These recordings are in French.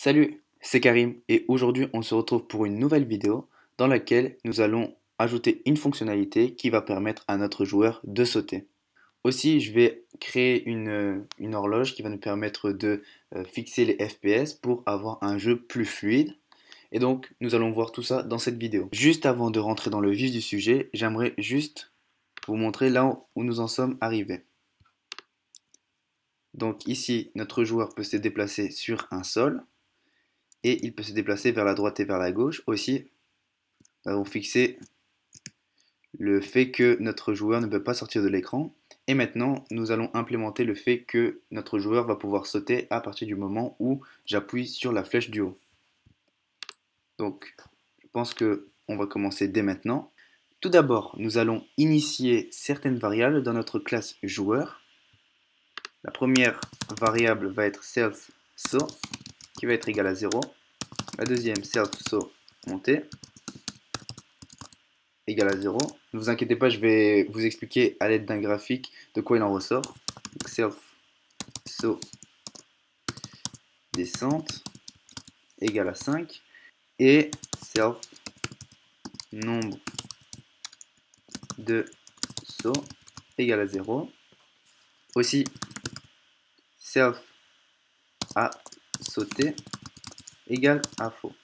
Salut, c'est Karim et aujourd'hui on se retrouve pour une nouvelle vidéo dans laquelle nous allons ajouter une fonctionnalité qui va permettre à notre joueur de sauter. Aussi, je vais créer une horloge qui va nous permettre de fixer les FPS pour avoir un jeu plus fluide. Et donc, nous allons voir tout ça dans cette vidéo. Juste avant de rentrer dans le vif du sujet, j'aimerais juste vous montrer là où nous en sommes arrivés. Donc ici, notre joueur peut se déplacer sur un sol et il peut se déplacer vers la droite et vers la gauche. Aussi, nous avons fixé le fait que notre joueur ne peut pas sortir de l'écran. Et maintenant, nous allons implémenter le fait que notre joueur va pouvoir sauter à partir du moment où j'appuie sur la flèche du haut. Donc, je pense qu'on va commencer dès maintenant. Tout d'abord, nous allons initier certaines variables dans notre classe joueur. La première variable va être self_so, qui va être égal à 0. La deuxième, self_so montée, égal à 0. Ne vous inquiétez pas, je vais vous expliquer à l'aide d'un graphique de quoi il en ressort. Donc self so descente égale à 5 et self nombre de sauts égale à 0. Aussi self à sauter égale à faux.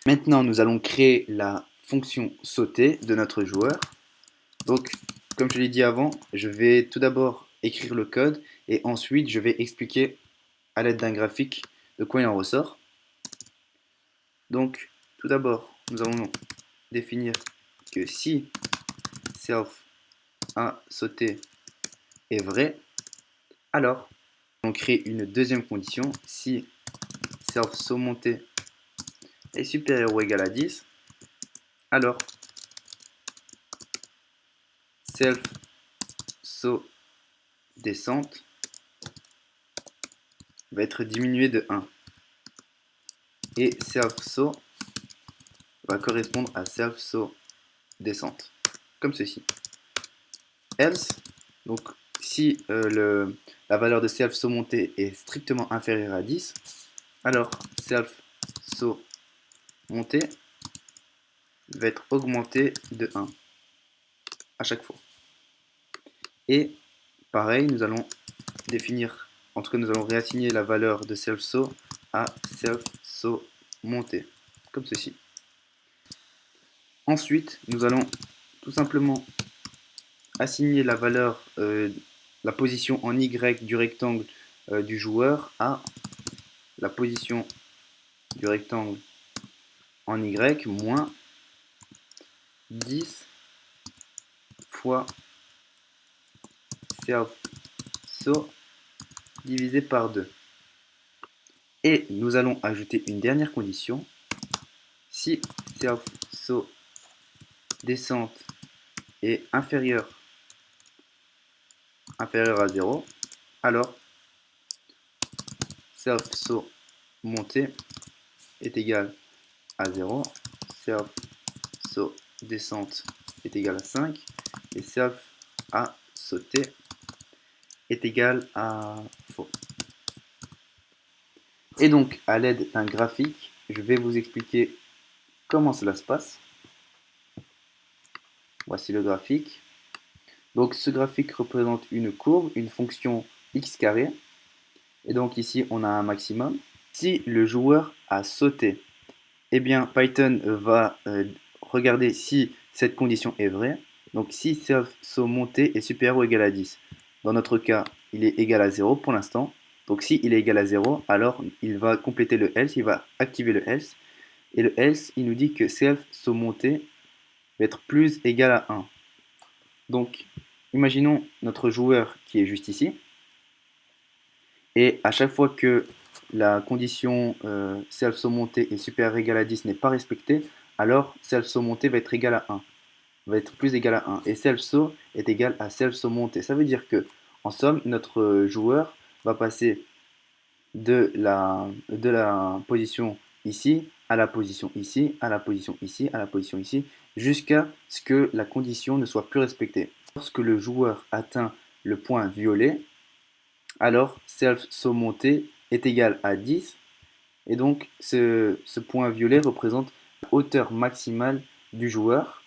Maintenant, nous allons créer la fonction sauter de notre joueur. Donc, comme je l'ai dit avant, je vais tout d'abord écrire le code et ensuite je vais expliquer à l'aide d'un graphique de quoi il en ressort. Donc, tout d'abord, nous allons définir que si self a sauté est vrai, alors on crée une deuxième condition. Si self saut monté est supérieur ou égal à 10, alors self saut descente va être diminué de 1. Et self saut va correspondre à self saut descente, comme ceci. Else, donc si la valeur de self saut monté est strictement inférieure à 10, alors self saut monté va être augmenté de 1 à chaque fois. Et pareil, nous allons définir, en tout cas nous allons réassigner la valeur de self saut à self saut monté, comme ceci. Ensuite, nous allons tout simplement assigner la valeur, la position en Y du rectangle du joueur à la position du rectangle en Y moins 10 fois self saut divisé par 2. Et nous allons ajouter une dernière condition. Si self saut descente est inférieur à 0, alors self saut montée est égal à 0, self saut descente est égal à 5 et self à sauter est égal à faux. Et donc, à l'aide d'un graphique, je vais vous expliquer comment cela se passe. Voici le graphique. Donc, ce graphique représente une courbe, une fonction x carré. Et donc ici, on a un maximum. Si le joueur a sauté, eh bien, Python va regarder si cette condition est vraie. Donc, si self saut monté est supérieur ou égal à 10. Dans notre cas, il est égal à 0 pour l'instant. Donc, si il est égal à 0, alors il va compléter le else, il va activer le else. Et le else, il nous dit que self saut monté va être plus égal à 1. Donc, imaginons notre joueur qui est juste ici. Et à chaque fois que la condition self saut monté est supérieur ou égal à 10 n'est pas respectée, alors self saut monté va être égal à 1, va être plus égal à 1. Et self saut est égal à self saut monté. Ça veut dire que, en somme, notre joueur va passer de la position ici, à la position ici, à la position ici, à la position ici, jusqu'à ce que la condition ne soit plus respectée. Lorsque le joueur atteint le point violet, alors self saut monté est égal à 10 Et donc, ce point violet représente la hauteur maximale du joueur.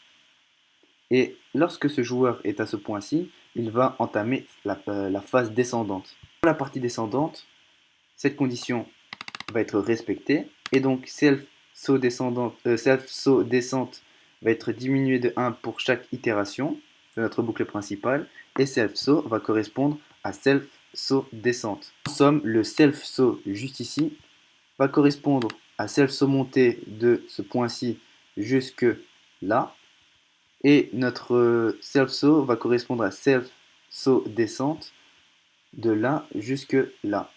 Et lorsque ce joueur est à ce point-ci, il va entamer la phase descendante. Pour la partie descendante, cette condition va être respectée. Et donc, self-saut descente va être diminué de 1 pour chaque itération de notre boucle principale. Et self-saut va correspondre à self-saut descente. En somme, le self-saut juste ici va correspondre à self-saut montée de ce point-ci jusque là. Et notre self-saut va correspondre à self-saut descente de là jusque là.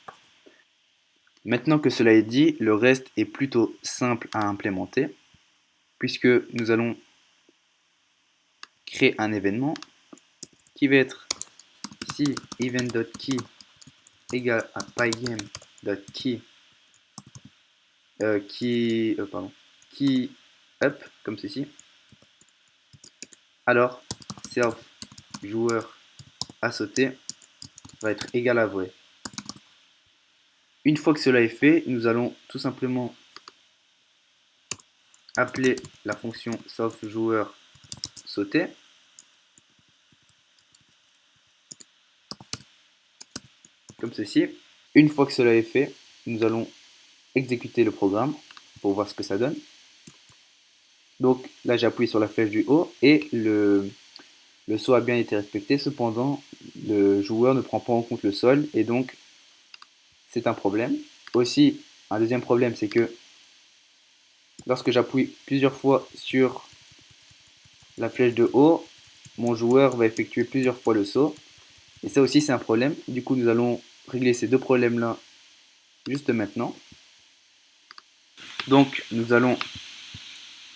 Maintenant que cela est dit, le reste est plutôt simple à implémenter, puisque nous allons créer un événement qui va être si event.key égale à pygame.key key up, comme ceci, alors self joueur à sauter va être égal à vrai. Une fois que cela est fait, nous allons tout simplement appeler la fonction self joueur sauter, comme ceci. Une fois que cela est fait, nous allons exécuter le programme pour voir ce que ça donne. Donc là, j'ai appuyé sur la flèche du haut et le saut a bien été respecté. Cependant, le joueur ne prend pas en compte le sol et donc c'est un problème. Aussi, un deuxième problème, c'est que lorsque j'appuie plusieurs fois sur la flèche de haut, mon joueur va effectuer plusieurs fois le saut. Et ça aussi, c'est un problème. Du coup, nous allons régler ces deux problèmes-là juste maintenant. Donc, nous allons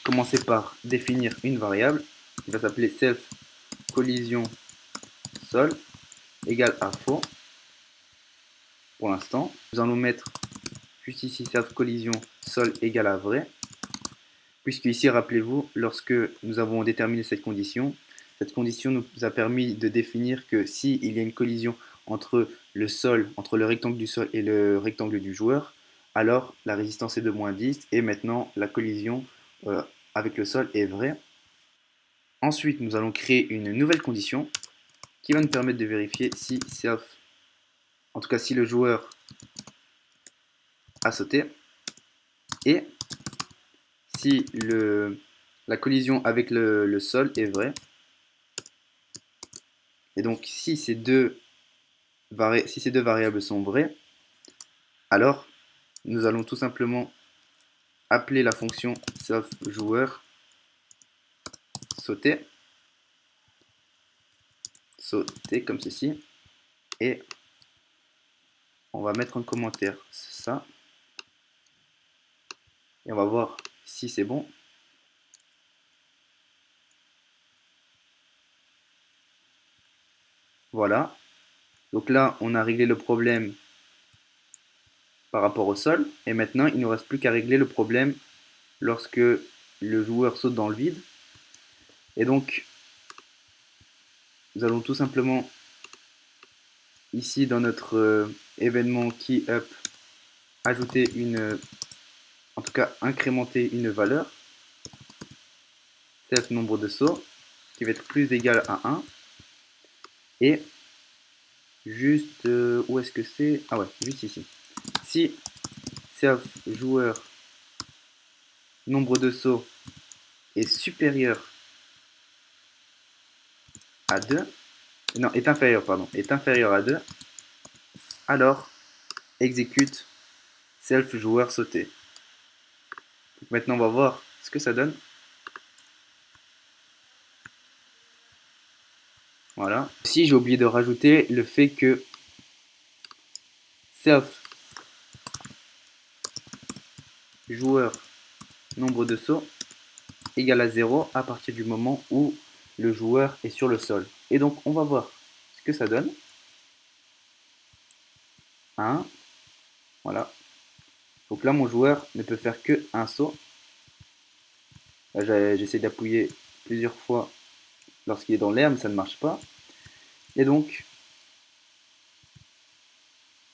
commencer par définir une variable qui va s'appeler self collision sol égale à faux pour l'instant. Nous allons mettre juste ici self collision sol égale à vrai, puisque ici, rappelez-vous, lorsque nous avons déterminé cette condition nous a permis de définir que s'il y a une collision entre le sol, entre le rectangle du sol et le rectangle du joueur, alors la résistance est de moins 10 et maintenant la collision avec le sol est vraie. Ensuite, nous allons créer une nouvelle condition qui va nous permettre de vérifier si en tout cas si le joueur a sauté et si la collision avec le sol est vraie. Et donc si ces deux variables sont vraies, alors nous allons tout simplement appeler la fonction self-joueur sauter comme ceci, et on va mettre un commentaire ça, et on va voir si c'est bon. Voilà, donc là on a réglé le problème par rapport au sol, et maintenant il ne nous reste plus qu'à régler le problème lorsque le joueur saute dans le vide. Et donc nous allons tout simplement ici dans notre événement keyUp ajouter en tout cas incrémenter une valeur, self nombre de sauts, qui va être plus égal à 1, et juste, où est-ce que c'est? Ah ouais, juste ici. Si self joueur nombre de sauts est supérieur à 2, non, est inférieur, pardon, est inférieur à 2, alors exécute self joueur sauté. Donc maintenant on va voir ce que ça donne. Voilà. Si j'ai oublié de rajouter le fait que self joueur nombre de sauts égale à 0 à partir du moment où le joueur est sur le sol. Et donc on va voir ce que ça donne. 1, voilà. Donc là mon joueur ne peut faire que un saut. J'essaie d'appuyer plusieurs fois lorsqu'il est dans l'air, mais ça ne marche pas. Et donc,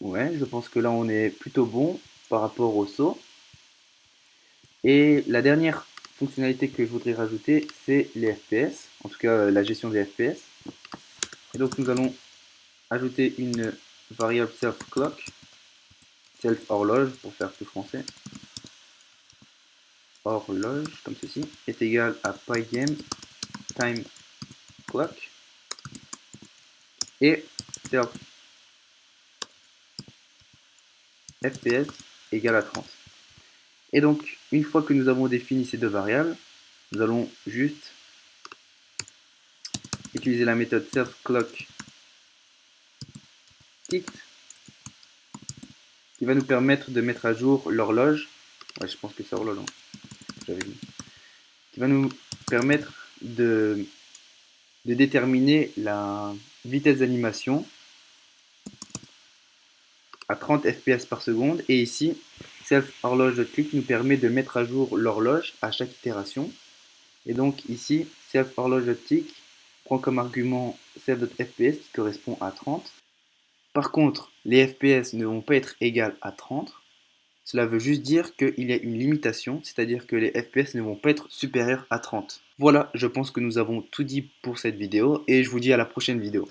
ouais, je pense que là on est plutôt bon par rapport au saut. Et la dernière fonctionnalité que je voudrais rajouter, c'est les FPS, en tout cas la gestion des FPS. Et donc nous allons ajouter une variable self-clock, self-horloge pour faire plus français. Horloge, comme ceci, est égal à pygame time clock et self fps égale à 30. Et donc, une fois que nous avons défini ces deux variables, nous allons juste utiliser la méthode self-clock ticked qui va nous permettre de mettre à jour l'horloge. Ouais, je pense que c'est horloge, j'avais dit. Qui va nous permettre de déterminer la vitesse d'animation à 30 fps par seconde. Et ici, self-horloge.click nous permet de mettre à jour l'horloge à chaque itération. Et donc ici, self-horloge.tick prend comme argument self.fps qui correspond à 30. Par contre, les FPS ne vont pas être égales à 30. Cela veut juste dire qu'il y a une limitation, c'est-à-dire que les FPS ne vont pas être supérieurs à 30. Voilà, je pense que nous avons tout dit pour cette vidéo et je vous dis à la prochaine vidéo.